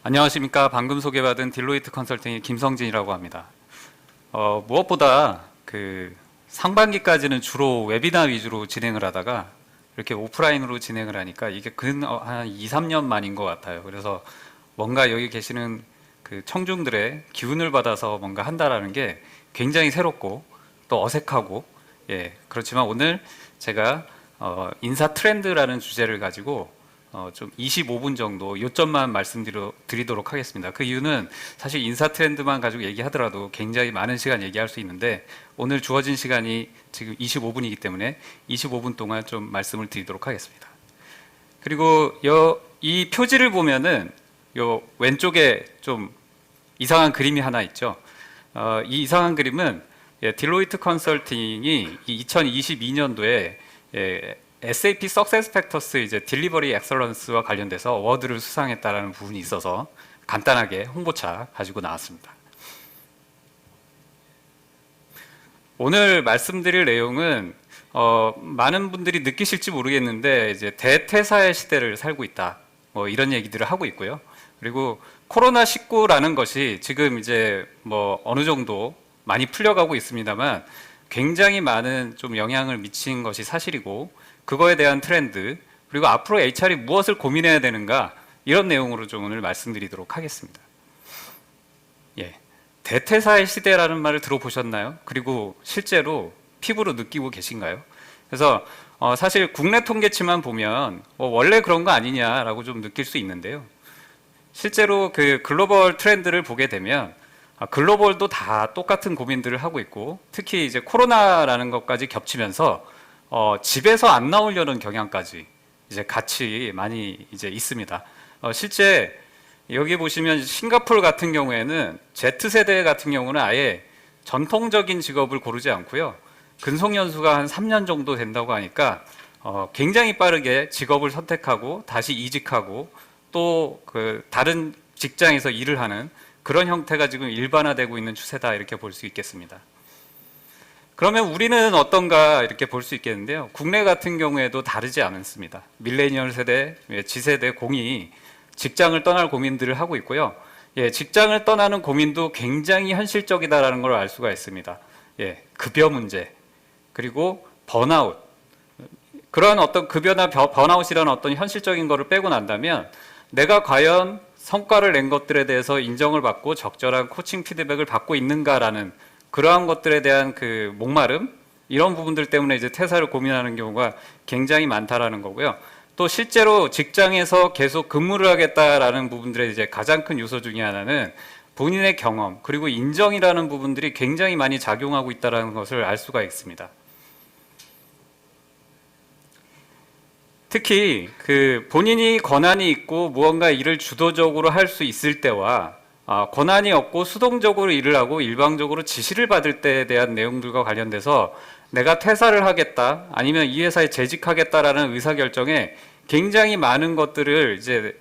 안녕하십니까. 방금 소개받은 딜로이트 컨설팅의 김성진이라고 합니다. 무엇보다 상반기까지는 주로 웨비나 위주로 진행을 하다가 이렇게 오프라인으로 진행을 하니까 이게 한 2, 3년 만인 것 같아요. 그래서 뭔가 여기 계시는 그 청중들의 기운을 받아서 뭔가 한다라는 게 굉장히 새롭고 또 어색하고, 그렇지만 오늘 제가 인사 트렌드라는 주제를 가지고 좀 25분 정도 요점만 말씀드리도록 하겠습니다. 그 이유는 사실 인사 트렌드만 가지고 얘기하더라도 굉장히 많은 시간 얘기할 수 있는데, 오늘 주어진 시간이 지금 25분이기 때문에 25분 동안 좀 말씀을 드리도록 하겠습니다. 그리고 이 표지를 보면은 요 왼쪽에 좀 이상한 그림이 하나 있죠. 이 이상한 그림은 딜로이트 컨설팅이 2022년도에 SAP 석세스 팩터스 이제 딜리버리 엑설런스와 관련돼서 어워드를 수상했다라는 부분이 있어서 간단하게 홍보차 가지고 나왔습니다. 오늘 말씀드릴 내용은 많은 분들이 느끼실지 모르겠는데 이제 대퇴사의 시대를 살고 있다, 이런 얘기들을 하고 있고요. 그리고 코로나19라는 것이 지금 이제 어느 정도 많이 풀려가고 있습니다만 굉장히 많은 좀 영향을 미친 것이 사실이고, 그거에 대한 트렌드, 그리고 앞으로 HR이 무엇을 고민해야 되는가, 이런 내용으로 좀 오늘 말씀드리도록 하겠습니다. 대퇴사의 시대라는 말을 들어보셨나요? 그리고 실제로 피부로 느끼고 계신가요? 그래서 사실 국내 통계치만 보면 원래 그런 거 아니냐라고 좀 느낄 수 있는데요. 실제로 그 글로벌 트렌드를 보게 되면 글로벌도 다 똑같은 고민들을 하고 있고, 특히 이제 코로나라는 것까지 겹치면서 집에서 안 나오려는 경향까지 이제 같이 많이 이제 있습니다. 실제 여기 보시면 싱가포르 같은 경우에는 Z세대 같은 경우는 아예 전통적인 직업을 고르지 않고요, 근속연수가 한 3년 정도 된다고 하니까 굉장히 빠르게 직업을 선택하고 다시 이직하고 또 그 다른 직장에서 일을 하는 그런 형태가 지금 일반화되고 있는 추세다, 이렇게 볼 수 있겠습니다. 그러면 우리는 어떤가 이렇게 볼 수 있겠는데요. 국내 같은 경우에도 다르지 않습니다. 밀레니얼 세대, G세대 공이 직장을 떠날 고민들을 하고 있고요. 직장을 떠나는 고민도 굉장히 현실적이다라는 걸 알 수가 있습니다. 급여 문제, 그리고 번아웃, 그러한 어떤 급여나 번아웃이라는 어떤 현실적인 거를 빼고 난다면 내가 과연 성과를 낸 것들에 대해서 인정을 받고 적절한 코칭 피드백을 받고 있는가라는 그러한 것들에 대한 그 목마름, 이런 부분들 때문에 이제 퇴사를 고민하는 경우가 굉장히 많다라는 거고요. 또 실제로 직장에서 계속 근무를 하겠다라는 부분들의 이제 가장 큰 요소 중에 하나는 본인의 경험, 그리고 인정이라는 부분들이 굉장히 많이 작용하고 있다는 것을 알 수가 있습니다. 특히 그 본인이 권한이 있고 무언가 일을 주도적으로 할 수 있을 때와 권한이 없고 수동적으로 일을 하고 일방적으로 지시를 받을 때에 대한 내용들과 관련돼서 내가 퇴사를 하겠다, 아니면 이 회사에 재직하겠다라는 의사결정에 굉장히 많은 것들을 이제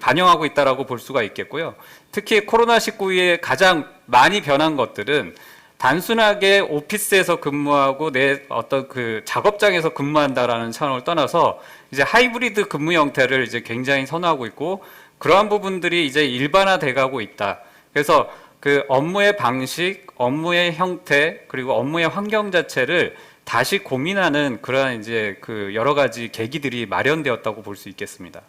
반영하고 있다라고 볼 수가 있겠고요. 특히 코로나19 이후에 가장 많이 변한 것들은 단순하게 오피스에서 근무하고 내 어떤 그 작업장에서 근무한다라는 차원을 떠나서 이제 하이브리드 근무 형태를 이제 굉장히 선호하고 있고, 그러한 부분들이 이제 일반화돼 가고 있다. 그래서 그 업무의 방식, 업무의 형태, 그리고 업무의 환경 자체를 다시 고민하는 그러한 이제 그 여러 가지 계기들이 마련되었다고 볼 수 있겠습니다.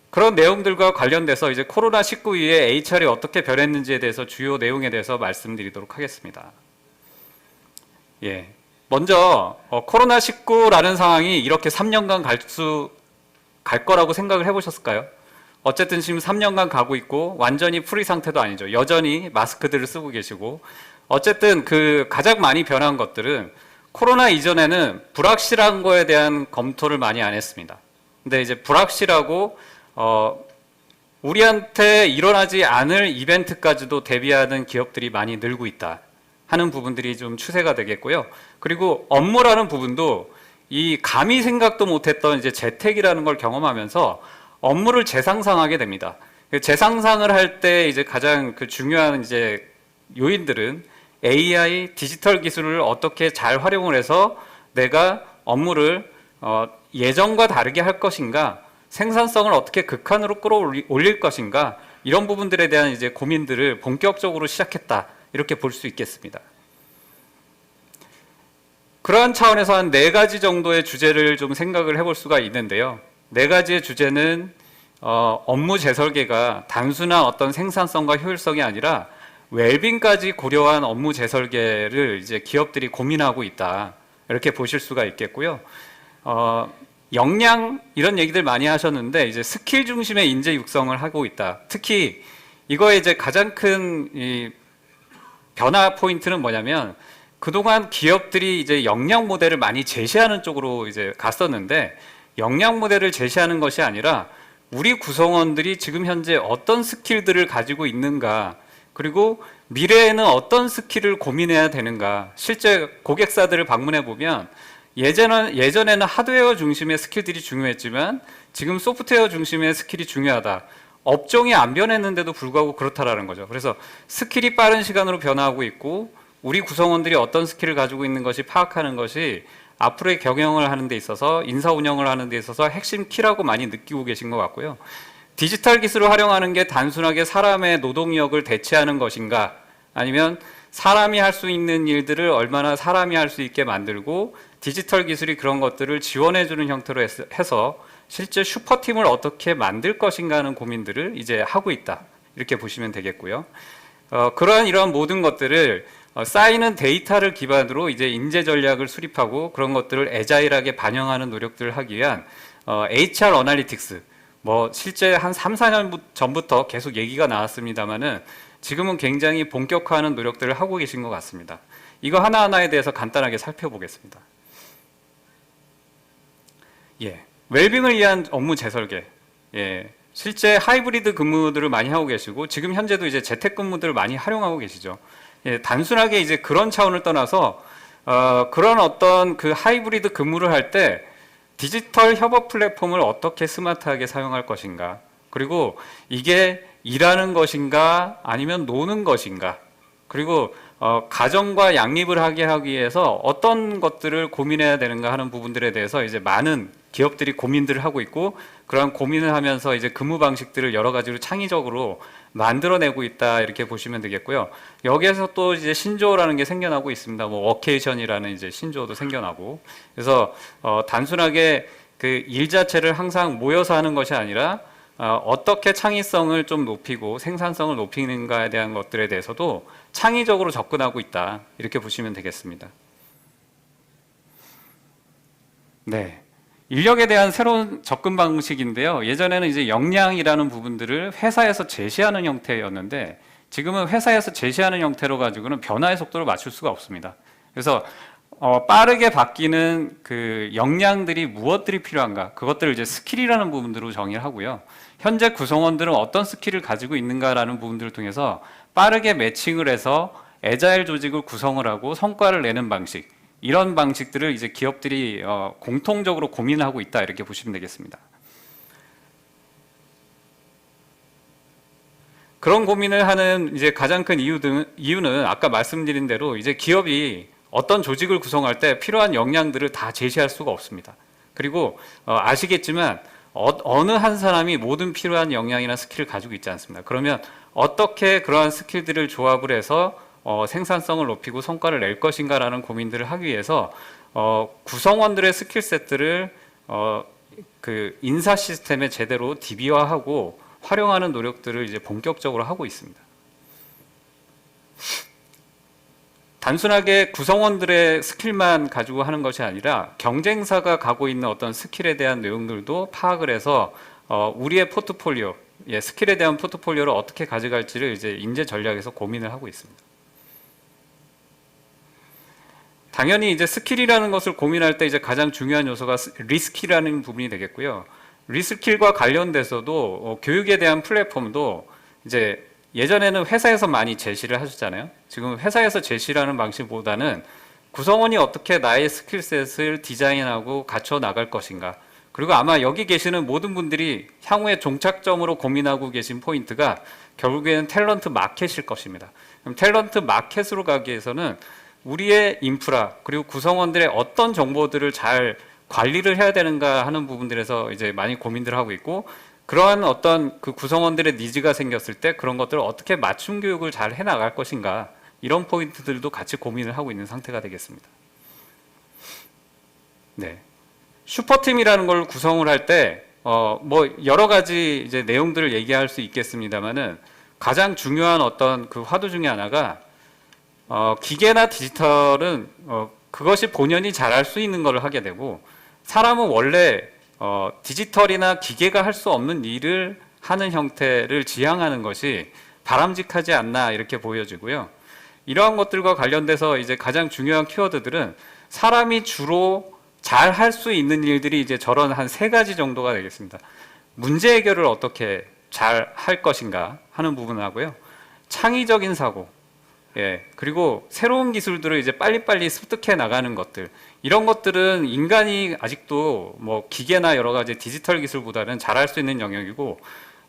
그런 내용들과 관련돼서 이제 코로나19 이후에 HR이 어떻게 변했는지에 대해서 주요 내용에 대해서 말씀드리도록 하겠습니다. 먼저 코로나19라는 상황이 이렇게 3년간 갈 거라고 생각을 해보셨을까요? 어쨌든 지금 3년간 가고 있고 완전히 프리 상태도 아니죠. 여전히 마스크들을 쓰고 계시고, 어쨌든 그 가장 많이 변한 것들은 코로나 이전에는 불확실한 거에 대한 검토를 많이 안 했습니다. 근데 이제 불확실하고 우리한테 일어나지 않을 이벤트까지도 대비하는 기업들이 많이 늘고 있다 하는 부분들이 좀 추세가 되겠고요. 그리고 업무라는 부분도 이 감히 생각도 못했던 이제 재택이라는 걸 경험하면서 업무를 재상상하게 됩니다. 재상상을 할 때 이제 가장 그 중요한 이제 요인들은 AI, 디지털 기술을 어떻게 잘 활용을 해서 내가 업무를 예전과 다르게 할 것인가, 생산성을 어떻게 극한으로 끌어올릴 것인가, 이런 부분들에 대한 이제 고민들을 본격적으로 시작했다, 이렇게 볼 수 있겠습니다. 그러한 차원에서 한 4가지 정도의 주제를 좀 생각을 해볼 수가 있는데요. 4가지의 주제는 업무 재설계가 단순한 어떤 생산성과 효율성이 아니라 웰빙까지 고려한 업무 재설계를 이제 기업들이 고민하고 있다, 이렇게 보실 수가 있겠고요. 역량, 이런 얘기들 많이 하셨는데 이제 스킬 중심의 인재 육성을 하고 있다. 특히 이거의 이제 가장 큰 이 변화 포인트는 뭐냐면, 그동안 기업들이 이제 역량 모델을 많이 제시하는 쪽으로 이제 갔었는데, 역량 모델을 제시하는 것이 아니라 우리 구성원들이 지금 현재 어떤 스킬들을 가지고 있는가, 그리고 미래에는 어떤 스킬을 고민해야 되는가. 실제 고객사들을 방문해 보면 예전에는 하드웨어 중심의 스킬들이 중요했지만 지금 소프트웨어 중심의 스킬이 중요하다. 업종이 안 변했는데도 불구하고 그렇다라는 거죠. 그래서 스킬이 빠른 시간으로 변화하고 있고, 우리 구성원들이 어떤 스킬을 가지고 있는 것이 파악하는 것이 앞으로의 경영을 하는 데 있어서, 인사 운영을 하는 데 있어서 핵심 키라고 많이 느끼고 계신 것 같고요. 디지털 기술을 활용하는 게 단순하게 사람의 노동력을 대체하는 것인가, 아니면 사람이 할 수 있는 일들을 얼마나 사람이 할 수 있게 만들고 디지털 기술이 그런 것들을 지원해 주는 형태로 해서 실제 슈퍼팀을 어떻게 만들 것인가 하는 고민들을 이제 하고 있다, 이렇게 보시면 되겠고요. 이러한 모든 것들을 쌓이는 데이터를 기반으로 이제 인재 전략을 수립하고 그런 것들을 애자일하게 반영하는 노력들을 하기 위한 HR 어널리틱스, 실제 한 3, 4년 전부터 계속 얘기가 나왔습니다만은 지금은 굉장히 본격화하는 노력들을 하고 계신 것 같습니다. 이거 하나하나에 대해서 간단하게 살펴보겠습니다. 웰빙을 위한 업무 재설계. 실제 하이브리드 근무들을 많이 하고 계시고 지금 현재도 이제 재택근무들을 많이 활용하고 계시죠. 단순하게 이제 그런 차원을 떠나서 그런 어떤 그 하이브리드 근무를 할 때 디지털 협업 플랫폼을 어떻게 스마트하게 사용할 것인가, 그리고 이게 일하는 것인가 아니면 노는 것인가, 그리고 가정과 양립을 하게 하기 위해서 어떤 것들을 고민해야 되는가 하는 부분들에 대해서 이제 많은 기업들이 고민들을 하고 있고, 그런 고민을 하면서 이제 근무 방식들을 여러 가지로 창의적으로 만들어내고 있다, 이렇게 보시면 되겠고요. 여기에서 또 이제 신조어라는 게 생겨나고 있습니다. 워케이션이라는 이제 신조어도 생겨나고, 그래서 단순하게 그 일 자체를 항상 모여서 하는 것이 아니라 어떻게 창의성을 좀 높이고 생산성을 높이는가에 대한 것들에 대해서도 창의적으로 접근하고 있다, 이렇게 보시면 되겠습니다. 인력에 대한 새로운 접근 방식인데요. 예전에는 이제 역량이라는 부분들을 회사에서 제시하는 형태였는데 지금은 회사에서 제시하는 형태로 가지고는 변화의 속도를 맞출 수가 없습니다. 그래서 빠르게 바뀌는 그 역량들이 무엇들이 필요한가, 그것들을 이제 스킬이라는 부분으로 정의를 하고요. 현재 구성원들은 어떤 스킬을 가지고 있는가라는 부분들을 통해서 빠르게 매칭을 해서 애자일 조직을 구성을 하고 성과를 내는 방식, 이런 방식들을 이제 기업들이 공통적으로 고민을 하고 있다, 이렇게 보시면 되겠습니다. 그런 고민을 하는 이제 가장 큰 이유는 아까 말씀드린 대로 이제 기업이 어떤 조직을 구성할 때 필요한 역량들을 다 제시할 수가 없습니다. 그리고 아시겠지만 어느 한 사람이 모든 필요한 역량이나 스킬을 가지고 있지 않습니다. 그러면 어떻게 그러한 스킬들을 조합을 해서 생산성을 높이고 성과를 낼 것인가라는 고민들을 하기 위해서 구성원들의 스킬 세트를 그 인사 시스템에 제대로 DB화하고 활용하는 노력들을 이제 본격적으로 하고 있습니다. 단순하게 구성원들의 스킬만 가지고 하는 것이 아니라 경쟁사가 가고 있는 어떤 스킬에 대한 내용들도 파악을 해서 우리의 포트폴리오, 스킬에 대한 포트폴리오를 어떻게 가져갈지를 이제 인재 전략에서 고민을 하고 있습니다. 당연히 이제 스킬이라는 것을 고민할 때 이제 가장 중요한 요소가 리스킬이라는 부분이 되겠고요. 리스킬과 관련돼서도 교육에 대한 플랫폼도 이제 예전에는 회사에서 많이 제시를 하셨잖아요. 지금 회사에서 제시라는 방식보다는 구성원이 어떻게 나의 스킬셋을 디자인하고 갖춰 나갈 것인가, 그리고 아마 여기 계시는 모든 분들이 향후에 종착점으로 고민하고 계신 포인트가 결국에는 탤런트 마켓일 것입니다. 그럼 탤런트 마켓으로 가기 위해서는 우리의 인프라, 그리고 구성원들의 어떤 정보들을 잘 관리를 해야 되는가 하는 부분들에서 이제 많이 고민들을 하고 있고, 그러한 어떤 그 구성원들의 니즈가 생겼을 때 그런 것들을 어떻게 맞춤 교육을 잘 해나갈 것인가, 이런 포인트들도 같이 고민을 하고 있는 상태가 되겠습니다. 네. 슈퍼팀이라는 걸 구성을 할 때 뭐 여러 가지 이제 내용들을 얘기할 수 있겠습니다만은, 가장 중요한 어떤 그 화두 중에 하나가 기계나 디지털은 그것이 본연이 잘할 수 있는 걸 하게 되고, 사람은 원래 디지털이나 기계가 할 수 없는 일을 하는 형태를 지향하는 것이 바람직하지 않나, 이렇게 보여지고요. 이러한 것들과 관련돼서 이제 가장 중요한 키워드들은, 사람이 주로 잘 할 수 있는 일들이 이제 저런 한 3가지 정도가 되겠습니다. 문제 해결을 어떻게 잘 할 것인가 하는 부분하고요. 창의적인 사고, 그리고 새로운 기술들을 이제 빨리빨리 습득해 나가는 것들, 이런 것들은 인간이 아직도 뭐 기계나 여러 가지 디지털 기술보다는 잘할 수 있는 영역이고,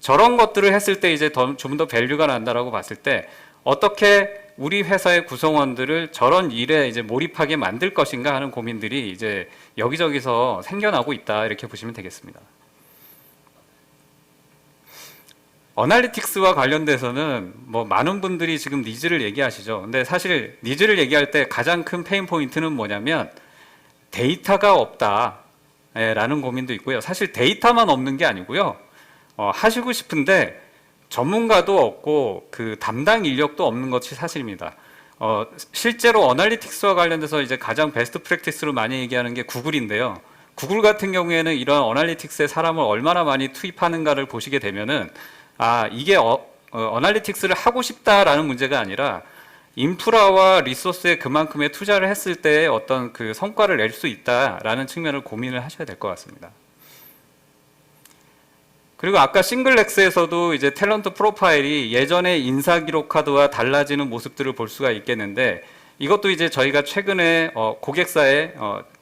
저런 것들을 했을 때 이제 좀 더 밸류가 난다라고 봤을 때, 어떻게 우리 회사의 구성원들을 저런 일에 이제 몰입하게 만들 것인가 하는 고민들이 이제 여기저기서 생겨나고 있다, 이렇게 보시면 되겠습니다. 어널리틱스와 관련돼서는 뭐 많은 분들이 지금 니즈를 얘기하시죠. 근데 사실 니즈를 얘기할 때 가장 큰 페인 포인트는 뭐냐면, 데이터가 없다 라는 고민도 있고요. 사실 데이터만 없는 게 아니고요. 하시고 싶은데 전문가도 없고 그 담당 인력도 없는 것이 사실입니다. 실제로 어널리틱스와 관련돼서 이제 가장 베스트 프랙티스로 많이 얘기하는 게 구글인데요. 구글 같은 경우에는 이런 어널리틱스에 사람을 얼마나 많이 투입하는가를 보시게 되면은, 이게 어널리틱스를 하고 싶다라는 문제가 아니라, 인프라와 리소스에 그만큼의 투자를 했을 때 어떤 그 성과를 낼 수 있다라는 측면을 고민을 하셔야 될 것 같습니다. 그리고 아까 싱글렉스에서도 이제 탤런트 프로파일이 예전의 인사기록 카드와 달라지는 모습들을 볼 수가 있겠는데, 이것도 이제 저희가 최근에 고객사에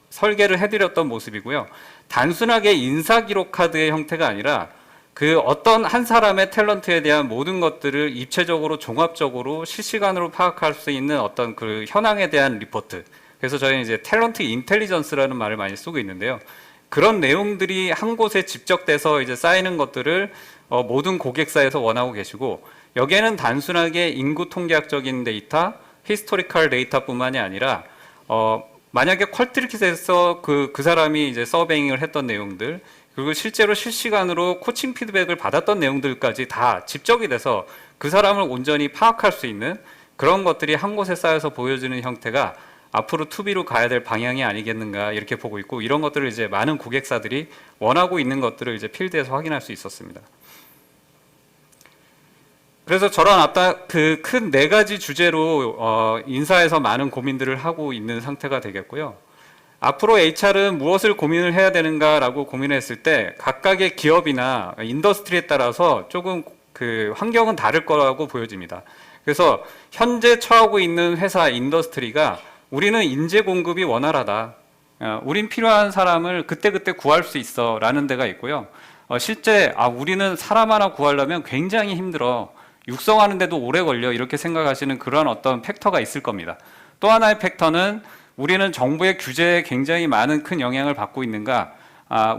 설계를 해드렸던 모습이고요. 단순하게 인사기록 카드의 형태가 아니라, 그 어떤 한 사람의 탤런트에 대한 모든 것들을 입체적으로 종합적으로 실시간으로 파악할 수 있는 어떤 그 현황에 대한 리포트. 그래서 저희는 이제 탤런트 인텔리전스라는 말을 많이 쓰고 있는데요. 그런 내용들이 한 곳에 집적돼서 이제 쌓이는 것들을 모든 고객사에서 원하고 계시고, 여기에는 단순하게 인구 통계학적인 데이터, 히스토리컬 데이터뿐만이 아니라 만약에 퀄트리킷에서 그 사람이 이제 서베잉을 했던 내용들, 그리고 실제로 실시간으로 코칭 피드백을 받았던 내용들까지 다 집적이 돼서 그 사람을 온전히 파악할 수 있는 그런 것들이 한 곳에 쌓여서 보여지는 형태가 앞으로 투비로 가야 될 방향이 아니겠는가, 이렇게 보고 있고, 이런 것들을 이제 많은 고객사들이 원하고 있는 것들을 이제 필드에서 확인할 수 있었습니다. 그래서 저런 아까 그 큰 4가지 주제로 인사에서 많은 고민들을 하고 있는 상태가 되겠고요. 앞으로 HR은 무엇을 고민을 해야 되는가라고 고민했을 때, 각각의 기업이나 인더스트리에 따라서 조금 그 환경은 다를 거라고 보여집니다. 그래서 현재 처하고 있는 회사 인더스트리가, 우리는 인재 공급이 원활하다, 우린 필요한 사람을 그때그때 구할 수 있어 라는 데가 있고요. 실제 우리는 사람 하나 구하려면 굉장히 힘들어, 육성하는데도 오래 걸려, 이렇게 생각하시는 그런 어떤 팩터가 있을 겁니다. 또 하나의 팩터는, 우리는 정부의 규제에 굉장히 많은 큰 영향을 받고 있는가,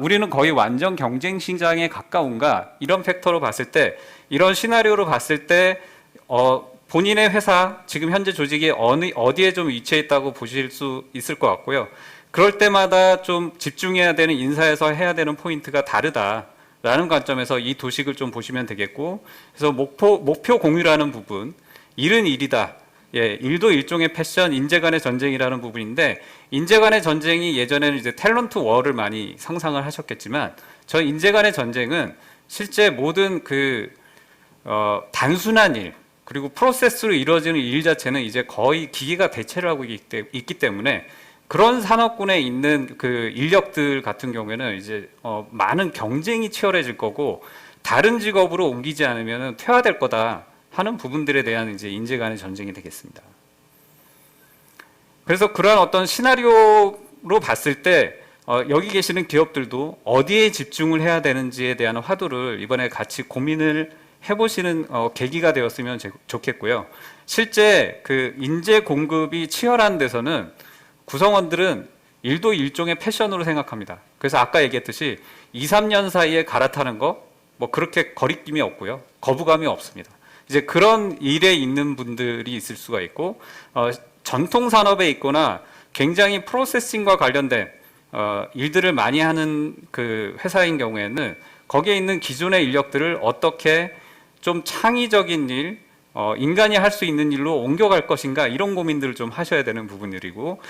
우리는 거의 완전 경쟁 시장에 가까운가, 이런 팩터로 봤을 때, 이런 시나리오로 봤을 때 본인의 회사, 지금 현재 조직이 어디에 좀 위치해 있다고 보실 수 있을 것 같고요. 그럴 때마다 좀 집중해야 되는, 인사에서 해야 되는 포인트가 다르다라는 관점에서 이 도식을 좀 보시면 되겠고, 그래서 목표 공유라는 부분, 일은 일이다. 일도 일종의 패션, 인재 간의 전쟁이라는 부분인데, 인재 간의 전쟁이 예전에는 이제 탤런트 워를 많이 상상을 하셨겠지만, 저 인재 간의 전쟁은 실제 모든 단순한 일, 그리고 프로세스로 이루어지는 일 자체는 이제 거의 기계가 대체를 하고 있기 때문에, 그런 산업군에 있는 그 인력들 같은 경우에는 이제 많은 경쟁이 치열해질 거고, 다른 직업으로 옮기지 않으면 퇴화될 거다 하는 부분들에 대한 이제 인재 간의 전쟁이 되겠습니다. 그래서 그러한 어떤 시나리오로 봤을 때 여기 계시는 기업들도 어디에 집중을 해야 되는지에 대한 화두를 이번에 같이 고민을 해보시는 계기가 되었으면 좋겠고요. 실제 그 인재 공급이 치열한 데서는 구성원들은 일도 일종의 패션으로 생각합니다. 그래서 아까 얘기했듯이 2, 3년 사이에 갈아타는 거 뭐 그렇게 거리낌이 없고요. 거부감이 없습니다. 이제 그런 일에 있는 분들이 있을 수가 있고 전통 산업에 있거나 굉장히 프로세싱과 관련된 일들을 많이 하는 그 회사인 경우에는 거기에 있는 기존의 인력들을 어떻게 좀 창의적인 일, 인간이 할 수 있는 일로 옮겨갈 것인가 이런 고민들을 좀 하셔야 되는 부분들이고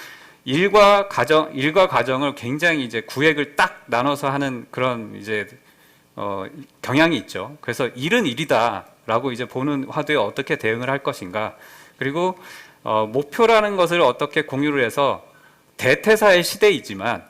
일과 가정을 굉장히 이제 구획을 딱 나눠서 하는 그런 이제 경향이 있죠. 그래서 일은 일이다라고 이제 보는 화두에 어떻게 대응을 할 것인가 그리고 목표라는 것을 어떻게 공유를 해서 대퇴사의 시대이지만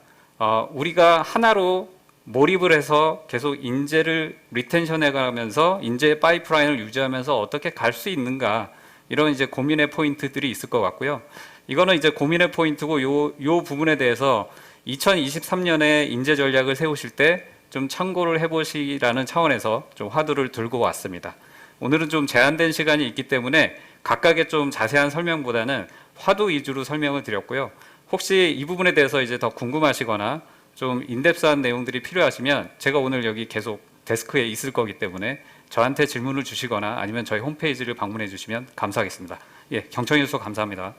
우리가 하나로 몰입을 해서 계속 인재를 리텐션해 가면서 인재의 파이프라인을 유지하면서 어떻게 갈 수 있는가 이런 이제 고민의 포인트들이 있을 것 같고요. 이거는 이제 고민의 포인트고 요 부분에 대해서 2023년에 인재 전략을 세우실 때 좀 참고를 해보시라는 차원에서 좀 화두를 들고 왔습니다. 오늘은 좀 제한된 시간이 있기 때문에 각각의 좀 자세한 설명보다는 화두 위주로 설명을 드렸고요. 혹시 이 부분에 대해서 이제 더 궁금하시거나 좀 인덱스한 내용들이 필요하시면 제가 오늘 여기 계속 데스크에 있을 거기 때문에 저한테 질문을 주시거나 아니면 저희 홈페이지를 방문해 주시면 감사하겠습니다. 예, 경청해 주셔서 감사합니다.